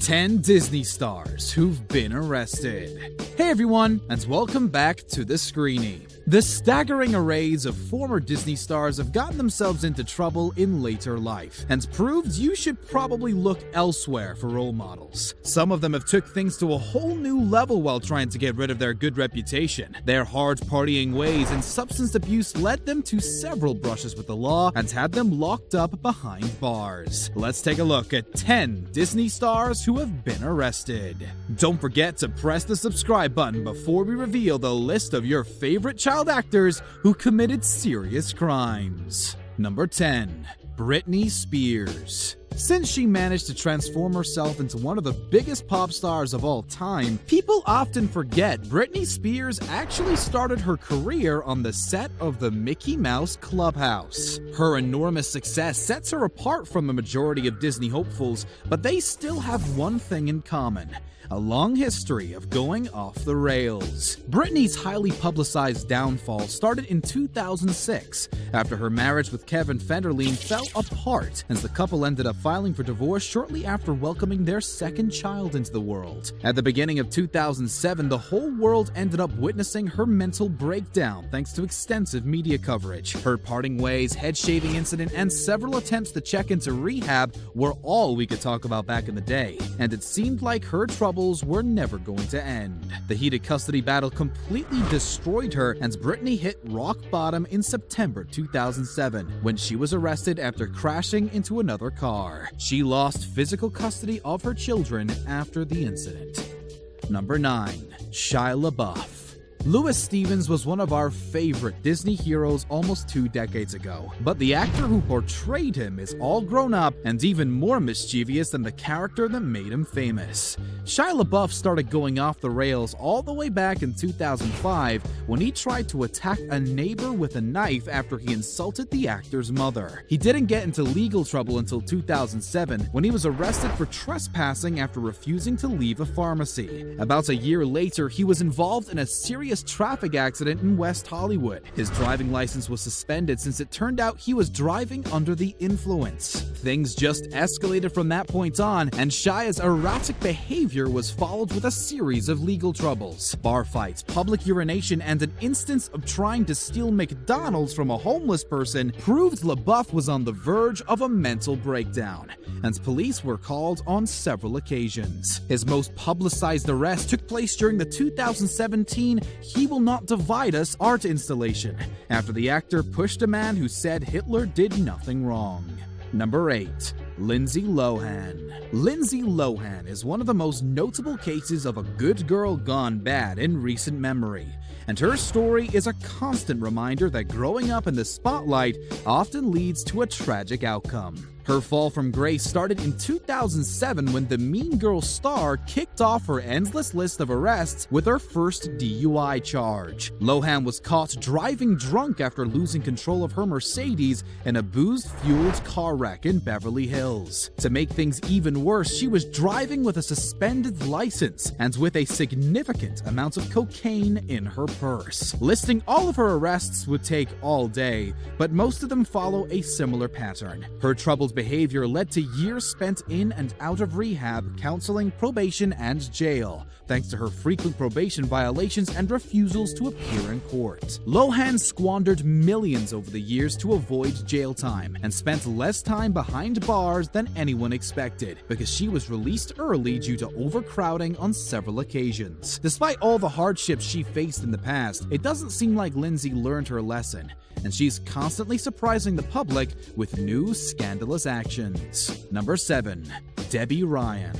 10 Disney stars who've been arrested. Hey everyone, and welcome back to The SCREENY. The staggering arrays of former Disney stars have gotten themselves into trouble in later life, and proved you should probably look elsewhere for role models. Some of them have took things to a whole new level while trying to get rid of their good reputation. Their hard partying ways and substance abuse led them to several brushes with the law and had them locked up behind bars. Let's take a look at 10 Disney stars who have been arrested. Don't forget to press the subscribe button before we reveal the list of your favorite child actors who committed serious crimes. Number 10. Britney Spears. Since she managed to transform herself into one of the biggest pop stars of all time, people often forget Britney Spears actually started her career on the set of the Mickey Mouse Clubhouse. Her enormous success sets her apart from the majority of Disney hopefuls, but they still have one thing in common: a long history of going off the rails. Britney's highly publicized downfall started in 2006 after her marriage with Kevin Federline fell apart, as the couple ended up filing for divorce shortly after welcoming their second child into the world. At the beginning of 2007, the whole world ended up witnessing her mental breakdown thanks to extensive media coverage. Her parting ways, head-shaving incident, and several attempts to check into rehab were all we could talk about back in the day, and it seemed like her troubles were never going to end. The heated custody battle completely destroyed her, and Britney hit rock bottom in September 2007 when she was arrested after crashing into another car. She lost physical custody of her children after the incident. Number 9. Shia LaBeouf. Louis Stevens was one of our favorite Disney heroes almost 2 decades ago, but the actor who portrayed him is all grown up and even more mischievous than the character that made him famous. Shia LaBeouf started going off the rails all the way back in 2005 when he tried to attack a neighbor with a knife after he insulted the actor's mother. He didn't get into legal trouble until 2007 when he was arrested for trespassing after refusing to leave a pharmacy. About a year later, he was involved in a serious traffic accident in West Hollywood. His driving license was suspended since it turned out he was driving under the influence. Things just escalated from that point on, and Shia's erratic behavior was followed with a series of legal troubles. Bar fights, public urination, and an instance of trying to steal McDonald's from a homeless person proved LaBeouf was on the verge of a mental breakdown, and police were called on several occasions. His most publicized arrest took place during the 2017 He Will Not Divide Us art installation, after the actor pushed a man who said Hitler did nothing wrong. Number 8. Lindsay Lohan. Lindsay Lohan is one of the most notable cases of a good girl gone bad in recent memory, and her story is a constant reminder that growing up in the spotlight often leads to a tragic outcome. Her fall from grace started in 2007 when the Mean Girls star kicked off her endless list of arrests with her first DUI charge. Lohan was caught driving drunk after losing control of her Mercedes in a booze-fueled car wreck in Beverly Hills. To make things even worse, she was driving with a suspended license and with a significant amount of cocaine in her purse. Listing all of her arrests would take all day, but most of them follow a similar pattern. Her troubled behavior led to years spent in and out of rehab, counseling, probation, and jail, thanks to her frequent probation violations and refusals to appear in court. Lohan squandered millions over the years to avoid jail time, and spent less time behind bars than anyone expected, because she was released early due to overcrowding on several occasions. Despite all the hardships she faced in the past, it doesn't seem like Lindsay learned her lesson, and she's constantly surprising the public with new scandalous actions. Number 7. Debby Ryan.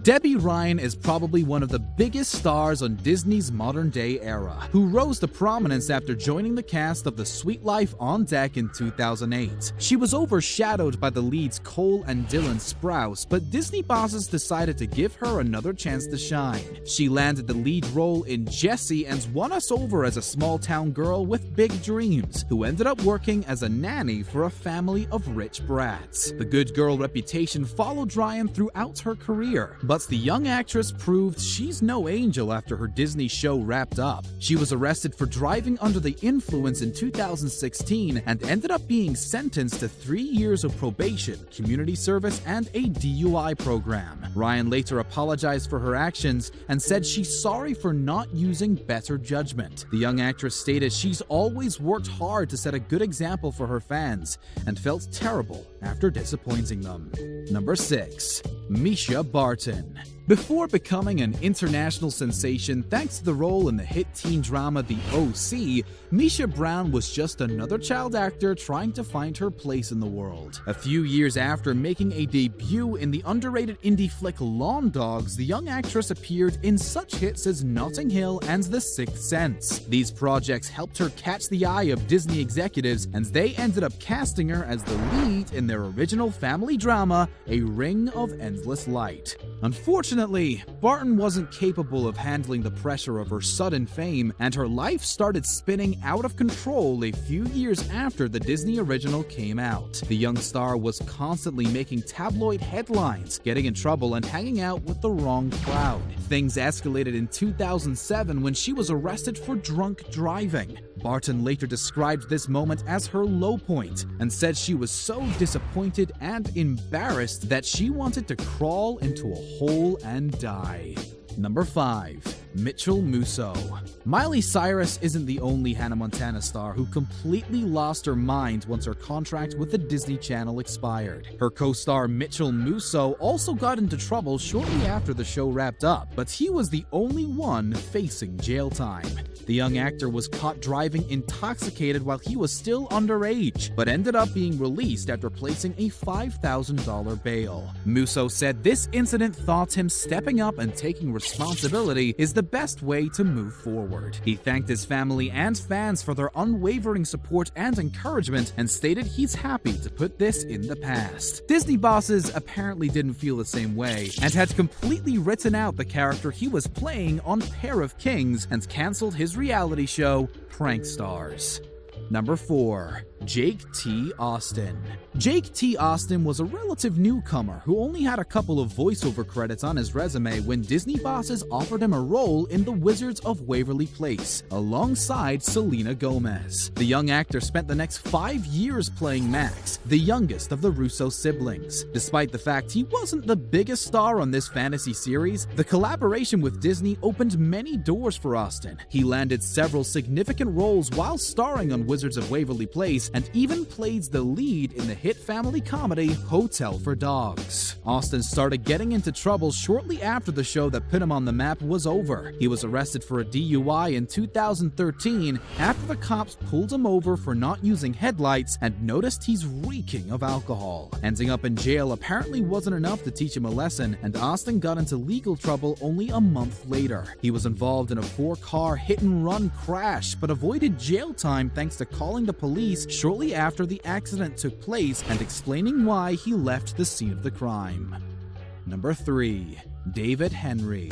Debby Ryan is probably one of the biggest stars on Disney's modern-day era, who rose to prominence after joining the cast of The Suite Life on Deck in 2008. She was overshadowed by the leads Cole and Dylan Sprouse, but Disney bosses decided to give her another chance to shine. She landed the lead role in Jessie and won us over as a small-town girl with big dreams, who ended up working as a nanny for a family of rich brats. The good girl reputation followed Ryan throughout her career, But the young actress proved she's no angel after her Disney show wrapped up. She was arrested for driving under the influence in 2016 and ended up being sentenced to 3 years of probation, community service, and a DUI program. Ryan later apologized for her actions and said she's sorry for not using better judgment. The young actress stated she's always worked hard to set a good example for her fans and felt terrible after disappointing them. Number 6. MISCHA Barton. Before becoming an international sensation thanks to the role in the hit teen drama The OC, MISCHA Brown was just another child actor trying to find her place in the world. A few years after making a debut in the underrated indie flick Lawn Dogs, the young actress appeared in such hits as Notting Hill and The Sixth Sense. These projects helped her catch the eye of Disney executives, and they ended up casting her as the lead in their original family drama, A Ring of Endless Light. Unfortunately, Barton wasn't capable of handling the pressure of her sudden fame, and her life started spinning out of control a few years after the Disney original came out. The young star was constantly making tabloid headlines, getting in trouble, and hanging out with the wrong crowd. Things escalated in 2007 when she was arrested for drunk driving. Barton later described this moment as her low point and said she was so disappointed and embarrassed that she wanted to crawl into a hole and die. Number 5. MITCHEL MUSSO. Miley Cyrus isn't the only Hannah Montana star who completely lost her mind once her contract with the Disney Channel expired. Her co-star Mitchell Musso also got into trouble shortly after the show wrapped up, but he was the only one facing jail time. The young actor was caught driving intoxicated while he was still underage, but ended up being released after placing a $5,000 bail. Musso said this incident taught him stepping up and taking responsibility is the best way to move forward. He thanked his family and fans for their unwavering support and encouragement and stated he's happy to put this in the past. Disney bosses apparently didn't feel the same way and had completely written out the character he was playing on Pair of Kings and canceled his reality show, Prank Stars. Number 4. Jake T. Austin. Jake T. Austin was a relative newcomer who only had a couple of voiceover credits on his resume when Disney bosses offered him a role in The Wizards of Waverly Place, alongside Selena Gomez. The young actor spent the next 5 years playing Max, the youngest of the Russo siblings. Despite the fact he wasn't the biggest star on this fantasy series, the collaboration with Disney opened many doors for Austin. He landed several significant roles while starring on Wizards of Waverly Place, and even played the lead in the hit family comedy Hotel for Dogs. Austin started getting into trouble shortly after the show that put him on the map was over. He was arrested for a DUI in 2013 after the cops pulled him over for not using headlights and noticed he's reeking of alcohol. Ending up in jail apparently wasn't enough to teach him a lesson, and Austin got into legal trouble only a month later. He was involved in a 4-car hit-and-run crash, but avoided jail time thanks to calling the police shortly after the accident took place and explaining why he left the scene of the crime. Number 3. David Henry.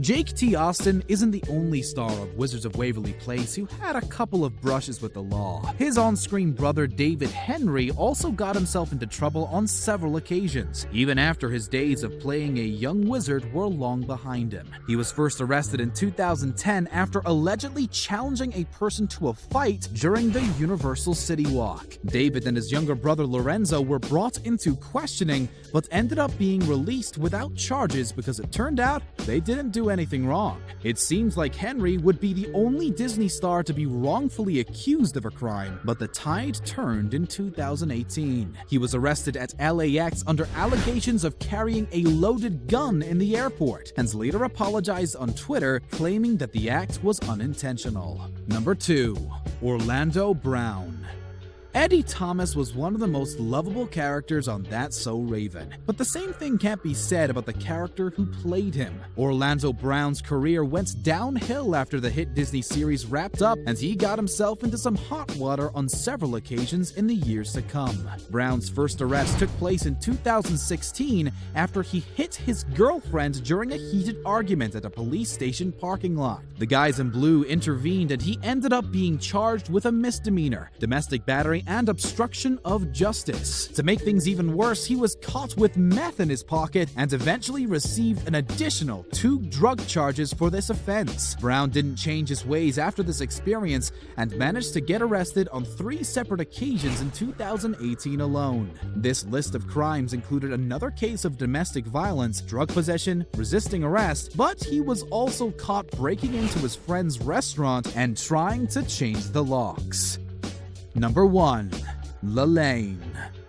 Jake T. Austin isn't the only star of Wizards of Waverly Place who had a couple of brushes with the law. His on-screen brother David Henry also got himself into trouble on several occasions, even after his days of playing a young wizard were long behind him. He was first arrested in 2010 after allegedly challenging a person to a fight during the Universal City Walk. David and his younger brother Lorenzo were brought into questioning, but ended up being released without charges because it turned out they didn't do anything wrong. It seems like Henry would be the only Disney star to be wrongfully accused of a crime, but the tide turned in 2018. He was arrested at LAX under allegations of carrying a loaded gun in the airport, and later apologized on Twitter, claiming that the act was unintentional. Number 2. Orlando Brown. Eddie Thomas was one of the most lovable characters on That's So Raven, but the same thing can't be said about the character who played him. Orlando Brown's career went downhill after the hit Disney series wrapped up, and he got himself into some hot water on several occasions in the years to come. Brown's first arrest took place in 2016 after he hit his girlfriend during a heated argument at a police station parking lot. The guys in blue intervened and he ended up being charged with a misdemeanor, domestic battery, and obstruction of justice. To make things even worse, he was caught with meth in his pocket and eventually received an additional 2 drug charges for this offense. Brown didn't change his ways after this experience and managed to get arrested on 3 separate occasions in 2018 alone. This list of crimes included another case of domestic violence, drug possession, resisting arrest, but he was also caught breaking into his friend's restaurant and trying to change the locks. Number 1. LALAINE.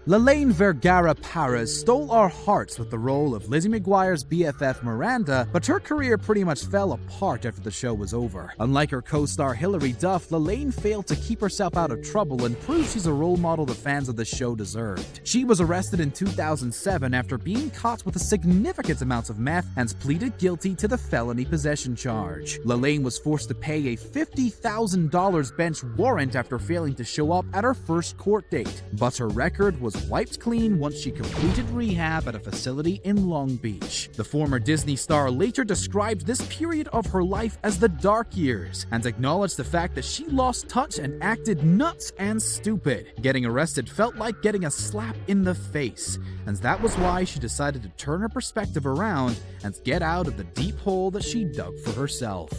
LALAINE Vergara Paris stole our hearts with the role of Lizzie McGuire's BFF Miranda, but her career pretty much fell apart after the show was over. Unlike her co-star Hilary Duff, LALAINE failed to keep herself out of trouble and proved she's a role model the fans of the show deserved. She was arrested in 2007 after being caught with a significant amount of meth and pleaded guilty to the felony possession charge. LALAINE was forced to pay a $50,000 bench warrant after failing to show up at her first court date, but her record was wiped clean once she completed rehab at a facility in Long Beach. The former Disney star later described this period of her life as the dark years and acknowledged the fact that she lost touch and acted nuts and stupid. Getting arrested felt like getting a slap in the face, and that was why she decided to turn her perspective around and get out of the deep hole that she dug for herself.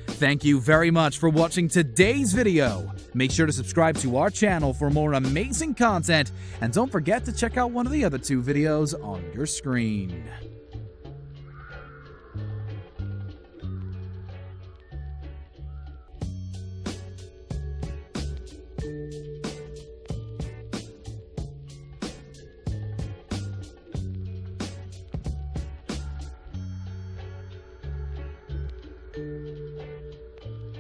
Thank you very much for watching today's video. Make sure to subscribe to our channel for more amazing content, and don't forget to check out one of the other 2 videos on your screen.